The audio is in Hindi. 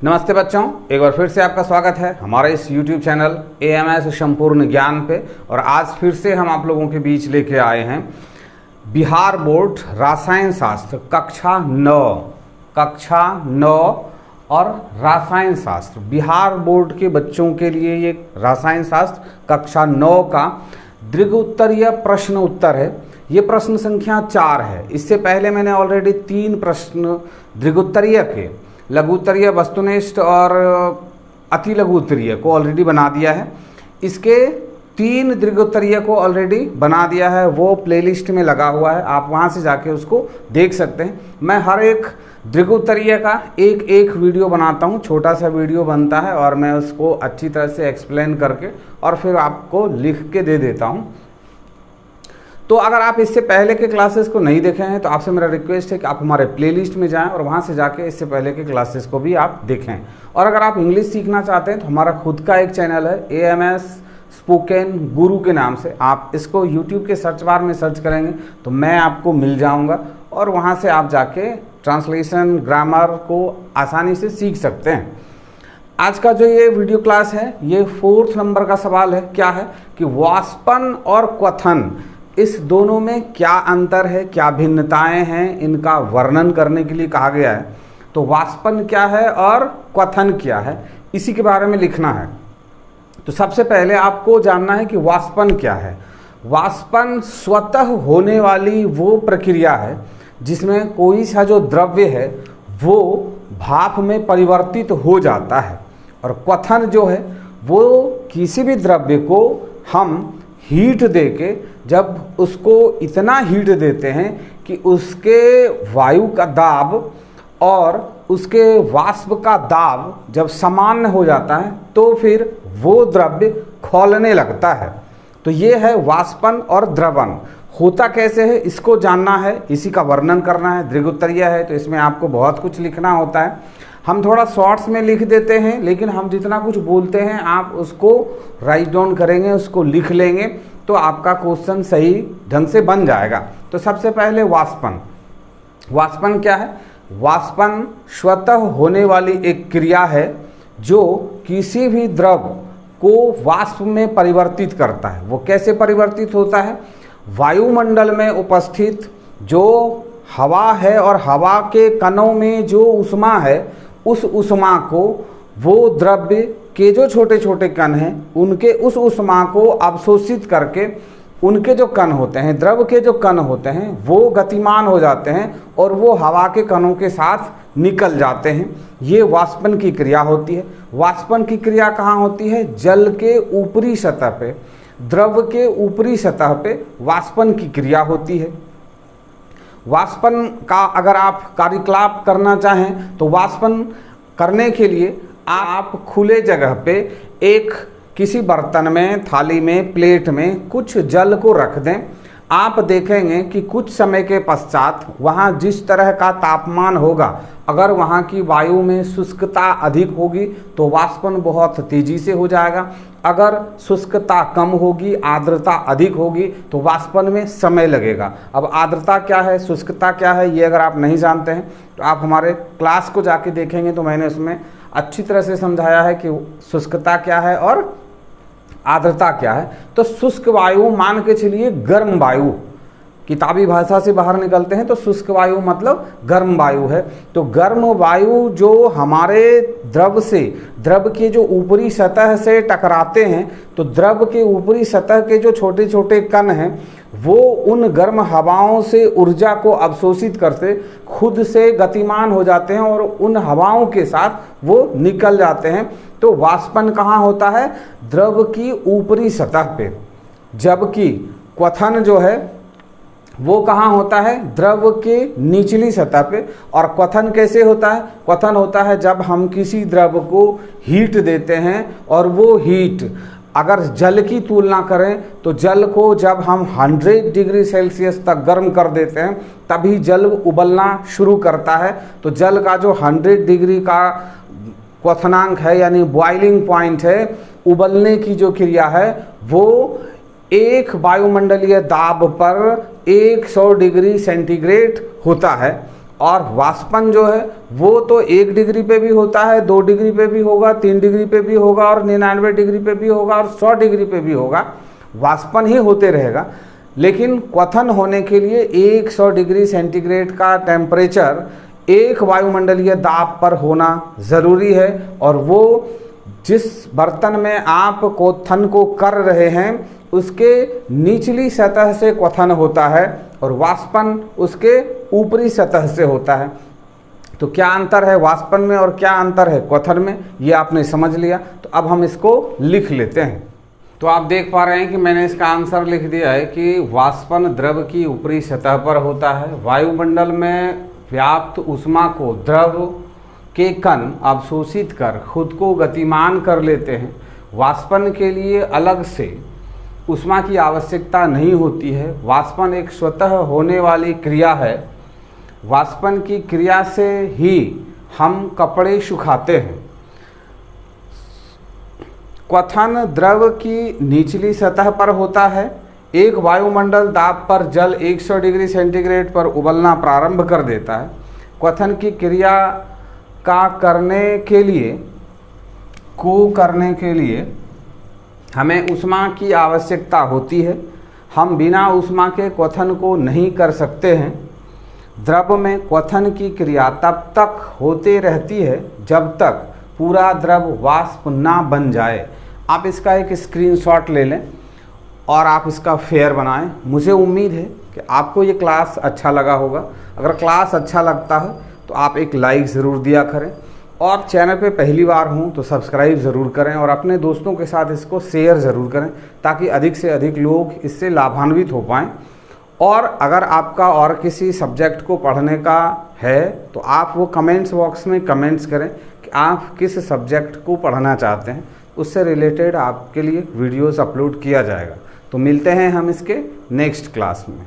नमस्ते बच्चों, एक बार फिर से आपका स्वागत है हमारे इस YouTube चैनल AMS संपूर्ण ज्ञान पे। और आज फिर से हम आप लोगों के बीच लेके आए हैं बिहार बोर्ड रसायन शास्त्र कक्षा 9 और रसायन शास्त्र। बिहार बोर्ड के बच्चों के लिए ये रसायन शास्त्र कक्षा 9 का दीर्घ उत्तरीय प्रश्न उत्तर है। ये प्रश्न संख्या 4 है। इससे पहले मैंने ऑलरेडी 3 प्रश्न दीर्घ उत्तरीय के, लघु उत्तरीय, वस्तुनिष्ठ और अति लघु उत्तरीय को ऑलरेडी बना दिया है। इसके 3 दीर्घ उत्तरीय को ऑलरेडी बना दिया है, वो प्लेलिस्ट में लगा हुआ है, आप वहां से जाके उसको देख सकते हैं। मैं हर एक दीर्घ उत्तरीय का एक वीडियो बनाता हूँ, छोटा सा वीडियो बनता है और मैं उसको अच्छी तरह से एक्सप्लेन करके और फिर आपको लिख के दे देता हूँ। तो अगर आप इससे पहले के क्लासेस को नहीं देखे हैं तो आपसे मेरा रिक्वेस्ट है कि आप हमारे प्लेलिस्ट में जाएं और वहां से जाके इससे पहले के क्लासेस को भी आप देखें। और अगर आप इंग्लिश सीखना चाहते हैं तो हमारा खुद का एक चैनल है AMS स्पोकन गुरु के नाम से। आप इसको YouTube के सर्च बार में सर्च करेंगे तो मैं आपको मिल जाऊंगा और वहां से आप जाके ट्रांसलेशन, ग्रामर को आसानी से सीख सकते हैं। आज का जो ये वीडियो क्लास है ये 4th नंबर का सवाल है। क्या है कि वाष्पन और क्वथन, इस दोनों में क्या अंतर है, क्या भिन्नताएं हैं, इनका वर्णन करने के लिए कहा गया है। तो वाष्पन क्या है और क्वथन क्या है, इसी के बारे में लिखना है। तो सबसे पहले आपको जानना है कि वाष्पन क्या है। वाष्पन स्वतः होने वाली वो प्रक्रिया है जिसमें कोई सा जो द्रव्य है वो भाप में परिवर्तित हो जाता है। और क्वथन जो है वो किसी भी द्रव्य को हम हीट देके जब उसको इतना हीट देते हैं कि उसके वायु का दाब और उसके वाष्प का दाब जब सामान्य हो जाता है तो फिर वो द्रव्य खौलने लगता है। तो ये है वाष्पन और द्रवण। होता कैसे है इसको जानना है, इसी का वर्णन करना है। दीर्घ उत्तरीय है तो इसमें आपको बहुत कुछ लिखना होता है। हम थोड़ा शॉर्ट्स में लिख देते हैं, लेकिन हम जितना कुछ बोलते हैं आप उसको राइट डाउन करेंगे, उसको लिख लेंगे तो आपका क्वेश्चन सही ढंग से बन जाएगा। तो सबसे पहले वाष्पन। वाष्पन क्या है? वाष्पन स्वतः होने वाली एक क्रिया है जो किसी भी द्रव को वाष्प में परिवर्तित करता है। वो कैसे परिवर्तित होता है? वायुमंडल में उपस्थित जो हवा है और हवा के कणों में जो ऊष्मा है, उस ऊष्मा को वो द्रव्य के जो छोटे छोटे कण हैं उनके उस ऊष्मा को अवशोषित करके उनके जो कण होते हैं, द्रव के जो कण होते हैं, वो गतिमान हो जाते हैं और वो हवा के कणों के साथ निकल जाते हैं। ये वाष्पन की क्रिया होती है। वाष्पन की क्रिया कहाँ होती है? जल के ऊपरी सतह पे, द्रव के ऊपरी सतह पे वाष्पन की क्रिया होती है। वाष्पन का अगर आप कार्यकलाप करना चाहें तो वाष्पन करने के लिए आप खुले जगह पे एक किसी बर्तन में, थाली में, प्लेट में कुछ जल को रख दें। आप देखेंगे कि कुछ समय के पश्चात वहाँ जिस तरह का तापमान होगा, अगर वहाँ की वायु में शुष्कता अधिक होगी तो वाष्पन बहुत तेजी से हो जाएगा। अगर शुष्कता कम होगी, आर्द्रता अधिक होगी तो वाष्पन में समय लगेगा। अब आर्द्रता क्या है, शुष्कता क्या है, ये अगर आप नहीं जानते हैं तो आप हमारे क्लास को जाके देखेंगे तो मैंने उसमें अच्छी तरह से समझाया है कि शुष्कता क्या है और आर्द्रता क्या है। तो शुष्क वायु मान के चलिए गर्म वायु, किताबी भाषा से बाहर निकलते हैं तो शुष्क वायु मतलब गर्म वायु है। तो गर्म वायु जो हमारे द्रव से, द्रव के जो ऊपरी सतह से टकराते हैं तो द्रव के ऊपरी सतह के जो छोटे छोटे कण हैं वो उन गर्म हवाओं से ऊर्जा को अवशोषित करते खुद से गतिमान हो जाते हैं और उन हवाओं के साथ वो निकल जाते हैं। तो वाष्पन कहाँ होता है? द्रव की ऊपरी सतह पे। जबकि क्वथन जो है वो कहाँ होता है? द्रव के निचली सतह पे। और क्वथन कैसे होता है? क्वथन होता है जब हम किसी द्रव को हीट देते हैं और वो हीट, अगर जल की तुलना करें तो जल को जब हम 100 डिग्री सेल्सियस तक गर्म कर देते हैं तभी जल उबलना शुरू करता है। तो जल का जो 100 डिग्री का क्वथनांक है यानी बॉइलिंग पॉइंट है, उबलने की जो क्रिया है, वो एक वायुमंडलीय दाब पर 100 डिग्री सेंटीग्रेड होता है। और वाष्पन जो है वो तो 1 डिग्री पे भी होता है, 2 डिग्री पे भी होगा, 3 डिग्री पे भी होगा और 99 डिग्री पे भी होगा और 100 डिग्री पे भी होगा। वाष्पन ही होते रहेगा। लेकिन क्वथन होने के लिए 100 डिग्री सेंटीग्रेड का टेम्परेचर एक वायुमंडलीय दाब पर होना ज़रूरी है, और वो जिस बर्तन में आप क्वथन को कर रहे हैं उसके निचली सतह से क्वथन होता है और वाष्पन उसके ऊपरी सतह से होता है। तो क्या अंतर है वाष्पन में और क्या अंतर है क्वथन में, ये आपने समझ लिया। तो अब हम इसको लिख लेते हैं। तो आप देख पा रहे हैं कि मैंने इसका आंसर लिख दिया है कि वाष्पन द्रव की ऊपरी सतह पर होता है। वायुमंडल में व्याप्त ऊष्मा को द्रव के कण अवशोषित कर खुद को गतिमान कर लेते हैं। वाष्पन के लिए अलग से ऊष्मा की आवश्यकता नहीं होती है। वाष्पन एक स्वतः होने वाली क्रिया है। वाष्पन की क्रिया से ही हम कपड़े सुखाते हैं। क्वथन द्रव की निचली सतह पर होता है। एक वायुमंडल दाब पर जल 100 डिग्री सेंटीग्रेड पर उबलना प्रारंभ कर देता है। क्वथन की क्रिया करने के लिए हमें ऊष्मा की आवश्यकता होती है। हम बिना ऊष्मा के क्वथन को नहीं कर सकते हैं। द्रव में क्वथन की क्रिया तब तक होते रहती है जब तक पूरा द्रव वाष्प ना बन जाए। आप इसका एक स्क्रीनशॉट ले लें और आप इसका फेयर बनाएं। मुझे उम्मीद है कि आपको ये क्लास अच्छा लगा होगा। अगर क्लास अच्छा लगता है तो आप एक लाइक ज़रूर दिया करें, और चैनल पे पहली बार हूँ तो सब्सक्राइब ज़रूर करें और अपने दोस्तों के साथ इसको शेयर ज़रूर करें ताकि अधिक से अधिक लोग इससे लाभान्वित हो पाएँ। और अगर आपका और किसी सब्जेक्ट को पढ़ने का है तो आप वो कमेंट्स बॉक्स में कमेंट्स करें कि आप किस सब्जेक्ट को पढ़ना चाहते हैं। उससे रिलेटेड आपके लिए वीडियोस अपलोड किया जाएगा। तो मिलते हैं हम इसके नेक्स्ट क्लास में।